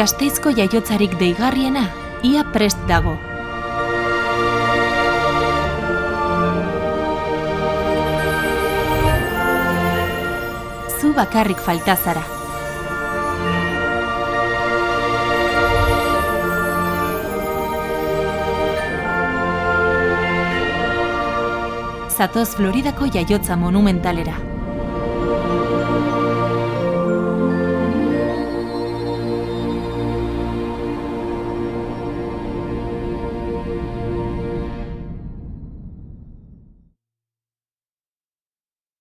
Gasteizko jaiotzarik deigarriena, ia prest dago. Zu bakarrik falta zara. Zatoz Floridako jaiotza monumentalera.